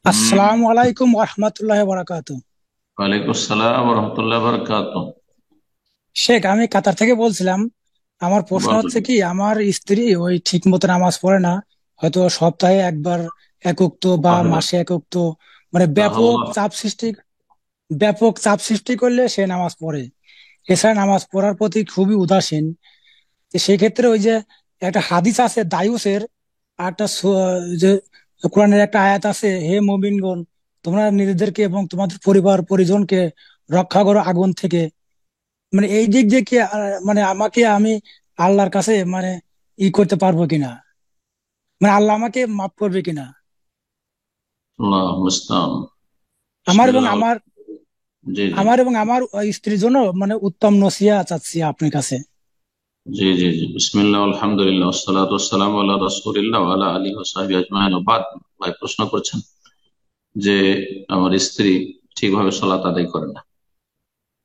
হুম। আসসালামু আলাইকুম রহমতুল্লাহ বারাকাতু। ওয়ালাইকুম আসসালাম রহমতুল্লাহ বরকাত। শেখ, আমি কাতার থেকে বলছিলাম। আমার প্রশ্ন বলেন। হচ্ছে কি, আমার স্ত্রী ওই ঠিক মতো নামাজ পড়ে না। হয়তো সপ্তাহে একবার এক ওয়াক্ত বা আল্লাহ মাসে এক ওয়াক্ত, মানে আল্লাহ। ব্যাপক চাপ সৃষ্টি করলে সে নামাজ পড়ে। এছাড়া নামাজ পড়ার প্রতি খুবই উদাসীন। তো সেই ক্ষেত্রে ওই যে একটা হাদিস আছে দায়ুসের, আর একটা যে কোরআনের একটা আয়াত আছে, হে মুমিনগণ, তোমরা নিজেদেরকে এবং তোমাদের পরিবার পরিজনকে রক্ষা করো আগুন থেকে। মানে এই দিক দিয়ে কি মানে আমি আল্লাহর কাছে মানে ই করতে পারবো কিনা, মানে আল্লাহ আমাকে মাফ করবে কিনা। আল্লাহ মুস্তান। আমার এবং বিসমিল্লাহ। আমার জি জি। আমার এবং আমার স্ত্রীর জন্য মানে উত্তম নসিহা চাচ্ছি আপনার কাছে। জি জি জি, বিসমিল্লাহ আলহামদুলিল্লাহ ওয়াসসালাতু ওয়াসসালামু আলা রাসূলিল্লাহ ওয়া আলা আলিহি ওয়া সাহবিহি আজমাইন ওয়া বাদ। ভাই প্রশ্ন করছেন যে আমার স্ত্রী ঠিকভাবে সালাত আদায় করে না,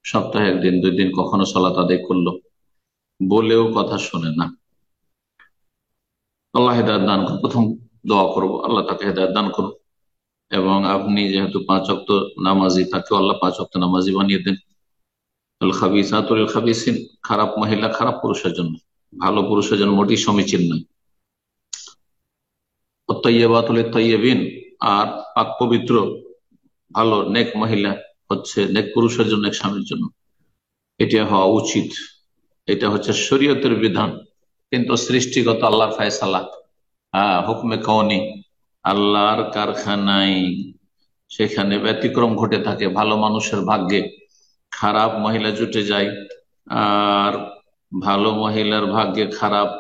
সপ্তাহে একদিন দুই দিন কখনো সালাত আদায় করলো, বলেও কথা শোনে না। আল্লাহ হেদায়েত দান করুন। প্রথম দোয়া করব আল্লাহ তাকে হেদায়েত দান করুন, এবং আপনি যেহেতু পাঁচ ওয়াক্ত নামাজি, তাকে আল্লাহ পাঁচ ওয়াক্ত নামাজি বানিয়ে দেন। আল খাবিসাতুল লিল খাবিসিন, খারাপ মহিলা খারাপ পুরুষের জন্য, ভালো পুরুষের জন্য মোটেই সমীচীন নয়। অত্তাইয়্যিবাতুল লিত-তাইয়্যিবিন, আর পাক পবিত্র ভালো নেক মহিলা হচ্ছে নেক পুরুষের জন্য, এক স্বামীর জন্য এটা হওয়া উচিত। এটা হচ্ছে শরীয়তের বিধান, কিন্তু সৃষ্টিগত আল্লাহর ফায়সালা, হুকমে কওনি, আল্লাহর কারখানায় সেখানে ব্যতিক্রম ঘটে থাকে। ভালো মানুষের ভাগ্যে খারাপ মহিলা জুটে যায়, আর ভালো মহিলার ভাগ্যে খারাপ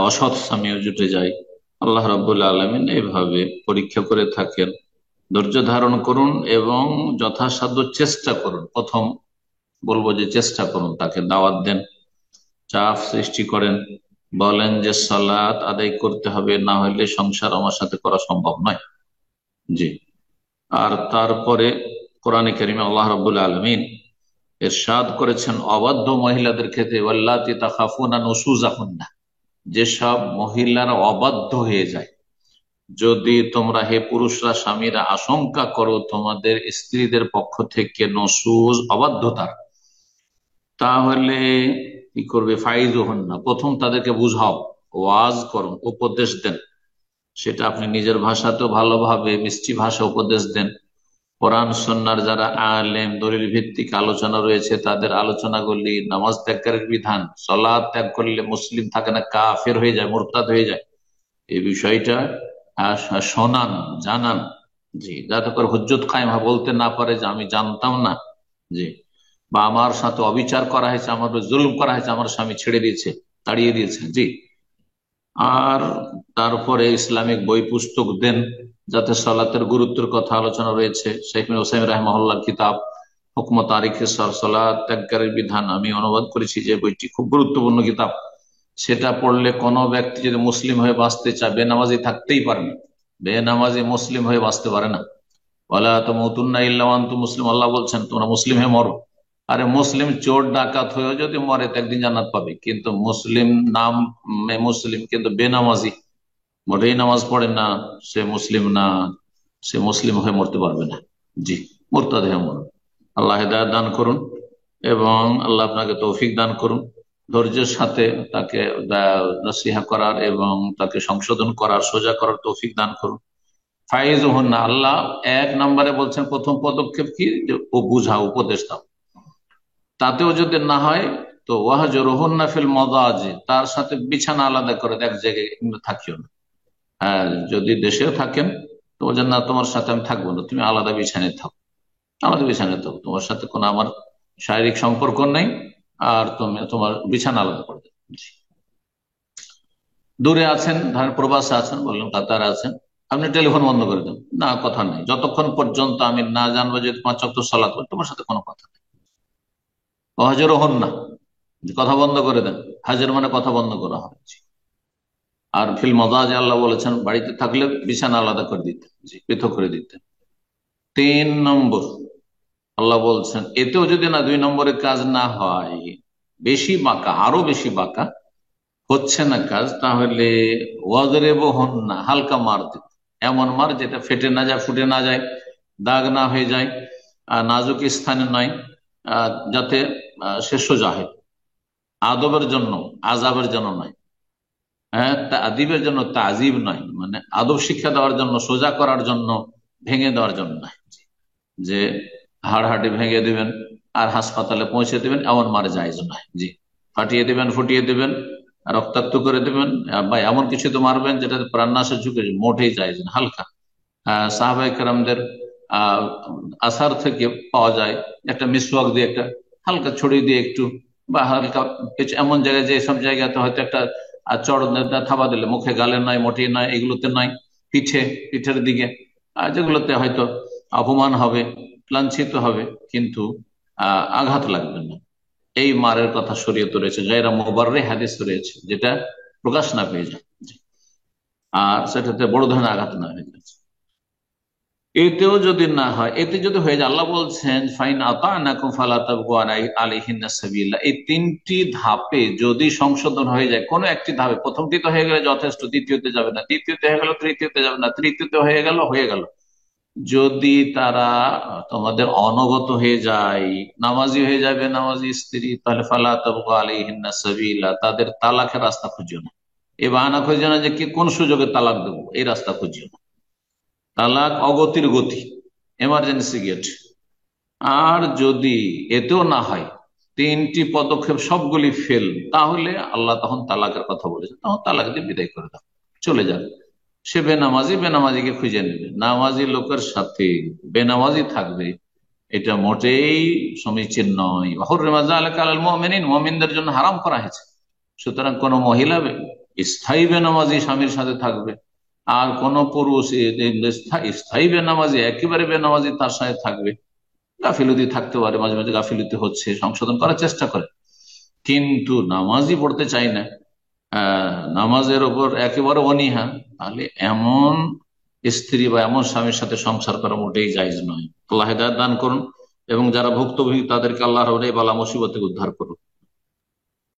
অসৎ স্বামীও জুটে যায়। আল্লাহ রাব্বুল আলামিন এইভাবে পরীক্ষা করে থাকেন। ধৈর্য ধারণ করুন এবং যথাসাধ্য চেষ্টা করুন। প্রথম বলবো যে চেষ্টা করুন, তাকে দাওয়াত দেন, চাপ সৃষ্টি করেন, বলেন যে সালাত আদায় করতে হবে, না হলে সংসার আমার সাথে করা সম্ভব নয়। জি। আর তারপরে কোরআনে কারিমে আল্লাহ রাব্বুল আলামিন ইরশাদ করেছেন অবাধ্য মহিলাদের ক্ষেত্রে, ওয়াল্লাতী তাখাফুনা নুশুজাহুন্না, যেসব মহিলারা অবাধ্য হয়ে যায়। যদি তোমরা হে পুরুষরা স্বামীরা আশঙ্কা করো তোমাদের স্ত্রীদের পক্ষ থেকে নশুজ অবাধ্যতার, তাহলে কি করবে? ফাইজুহুন্না, প্রথম তাদেরকে বুঝাও, ওয়াজ করুন, উপদেশ দেন। সেটা আপনি নিজের ভাষাতেও ভালোভাবে মিষ্টি ভাষা উপদেশ দেন। কোরআন সুন্নাহর যারা আলেম, দলিল ভিত্তিক আলোচনা রয়েছে, তাদের আলোচনাগুলি, নামাজ ত্যাগের বিধান, সালাত ত্যাগ করলে মুসলিম থাকে না, কাফের হয়ে যায়, মুরতাদ হয়ে যায়, এই বিষয়টা শোনান, জানান। জি, যাতে করে হুজ্জত কায়েম হয়, বলতে না পারে যে আমি জানতাম না। জি। বা আমার সাথে অবিচার করা হয়েছে, আমার উপর জুলুম করা হয়েছে, আমার স্বামী ছেড়ে দিয়েছে, তাড়িয়ে দিয়েছে। জি। আর তারপরে ইসলামিক বই পুস্তক দেন, যাতে সালাতের গুরুত্বের কথা আলোচনা রয়েছে। শেখ হোসেন রাহমাহুল্লাহর কিতাব হুকম তারিখে সালাত ত্যাগের বিধান আমি অনুবাদ করেছি, যে বইটি খুব গুরুত্বপূর্ণ কিতাব। সেটা পড়লে কোনো ব্যক্তি যদি মুসলিম হয়ে বাঁচতে চায়, বেনামাজি থাকতেই পারে না, বেনামাজি মুসলিম হয়ে বাঁচতে পারে না। ওয়ালা তামুতুন্না ইল্লা ওয়া আনতুম মুসলিম, আল্লাহ বলছেন তোমরা মুসলিম হয়ে মরো। আরে মুসলিম চোর ডাকাত হয়েও যদি মরে তো একদিন জান্নাত পাবে, কিন্তু মুসলিম নাম মুসলিম কিন্তু বেনামাজি, মোটেই নামাজ পড়ে না, সে মুসলিম না, সে মুসলিম হয়ে মরতে পারবে না। জি। মুরতাদ হয়ে মরবে। আল্লাহ হেদায়েত দান করুন, এবং আল্লাহ আপনাকে তৌফিক দান করুন। ধৈর্যের সাথে তাকে নসিহা করার এবং তাকে সংশোধন করার, সোজা করার তৌফিক দান করুন। ফাইজ হন না, আল্লাহ এক নম্বরে বলছেন প্রথম পদক্ষেপ কি, যে ও বুঝাও, উপদেশ দাও। তাতেও যদি না হয় তো ওয়াহজুরহুন্না ফিল মাদাজি, তার সাথে বিছানা আলাদা করে এক জায়গায় থাকিও না। হ্যাঁ, যদি দেশেও থাকেন তো বলছেন না তোমার সাথে আমি থাকবো না, তুমি আলাদা বিছানায় থাকো, আলাদা বিছানায় থাকো, তোমার সাথে কোনো আমার শারীরিক সম্পর্ক নেই, আর তুমি তোমার বিছানা আলাদা করে দেবে। জি। দূরে আছেন, ধরেন প্রবাসে আছেন, বললেন কাতারে আছেন, আপনি টেলিফোন বন্ধ করে দেন, না কথা নাই, যতক্ষণ পর্যন্ত আমি না জানবো যে পাঁচ ওয়াক্ত সালাত করি, তোমার সাথে কোনো কথা নেই। হাজির হন না, কথা বন্ধ করে দেন। হাজির মানে কথা বন্ধ করা হয়। জি। আর ফিল মাদাজ, আল্লাহ বলেছেন বাড়িতে থাকলে বিছানা আলাদা করে দিতে, জি, পৃথক করে দিতে। তিন নম্বর, আল্লাহ বলছেন এতেও যদি না, দুই নম্বরে কাজ না হয়, বেশি বাঁকা, আরো বেশি বাঁকা হচ্ছে না কাজ, তাহলে ওয়াজরেব হন না, হালকা মার দিতে, এমন মার যেটা ফেটে না যায়, ফুটে না যায়, দাগ না হয়ে যায়, নাজুক স্থানে নয়, যাতে সে সোজা হয়, আদবের জন্য, আজাবের জন্য নয়। হ্যাঁ, তাদিবের জন্য, তাজিব নয়, মানে আদব শিক্ষা দেওয়ার জন্য, সোজা করার জন্য, ভেঙে দেওয়ার জন্য নয়, যে হাড়হাড়ি ভেঙে দিবেন আর হাসপাতালে পৌঁছে দিবেন, এমন মার জায়েজ নয়। জি, ফাটিয়ে দিবেন, ফুটিয়ে দিবেন, রক্তাক্ত করে দিবেন, বা এমন কিছু তো মারবেন যেটা প্রাণনাশের ঝুঁকি, মোটেই জায়েজ না। হালকা সাহাবায়ে কেরামদের আহ আসার থেকে পাওয়া যায়, একটা মিসওয়াক দিয়ে, একটা হালকা ছড়ি দিয়ে একটু, বা হালকা এমন জায়গায়, যে সব জায়গাতে হয়তো একটা চড় থাবা দিলে, মুখে, গালে নয়, মোটে নয়, এগুলোতে নয়, পিঠের দিকে, যেগুলোতে হয়তো অপমান হবে, লাঞ্ছিত হবে, কিন্তু আঘাত লাগবে না, এই মারের কথা শরীয়তে রয়েছে। গায়রা মুবাররিহ হাদিস রয়েছে, যেটা প্রকাশ না পেয়ে যায়, আর সেটাতে বড় ধরনের আঘাত না হয়ে যায়। এতেও যদি না হয়, এতে যদি হয়ে যায়, আল্লাহ বলছেন ফাইন আতানাকুম ফালা তাবগু আলাইহিন্না সাবিলা, এই তিনটি ধাপে যদি সংশোধন হয়ে যায়, কোন একটি ধাপে, প্রথমটি তো হয়ে গেলে যথেষ্ট, দ্বিতীয়তে যাবে না, দ্বিতীয়তে হয়ে গেল, তৃতীয়তে যাবে না, তৃতীয়তে হয়ে গেল। যদি তারা তোমাদের অনগত হয়ে যায়, নামাজি হয়ে যাবে, নামাজি স্ত্রী, তাহলে ফালা তাবগু আলাইহিন্না সাবিলা, তাদের তালাকের রাস্তা খুঁজিও না। এ বাহানা খুঁজিও না যে কি কোন সুযোগে তালাক দেবো, এই রাস্তা খুঁজিও না। তালাক অগতির গতি, এমার্জেন্সি গেট। আর যদি এতেও না হয়, তিনটি পদক্ষেপ সবগুলি ফেল, তাহলে আল্লাহ তখন তালাকের কথা বলেছে, তখন তালাক দিয়ে বিদায় করে দাও, চলে যাবে। সে বেনামাজিকে খুঁজে নেবে, নামাজি লোকের সাথে বেনামাজি থাকবে, এটা মোটেই সমীচীন নয়। মুমিনদের জন্য হারাম করা হয়েছে। সুতরাং কোন মহিলা স্থায়ী বেনামাজি স্বামীর সাথে থাকবে, আর কোন পুরুষ স্থায়ী বেনামাজি, একেবারে বেনামাজি তার সাথে থাকবে, গাফিলতি থাকতে পারে, মাঝে মাঝে গাফিলতি হচ্ছে, সংশোধন করার চেষ্টা করে, কিন্তু নামাজই পড়তে চাই না, নামাজের ওপর একেবারে অনীহা, তাহলে এমন স্ত্রী বা এমন স্বামীর সাথে সংসার করা মোটেই জায়েজ নয়। আল্লাহ হেদায়েত দান করুন, এবং যারা ভুক্তভোগী তাদেরকে আল্লাহ এই বালা মুসিবত থেকে উদ্ধার করুন।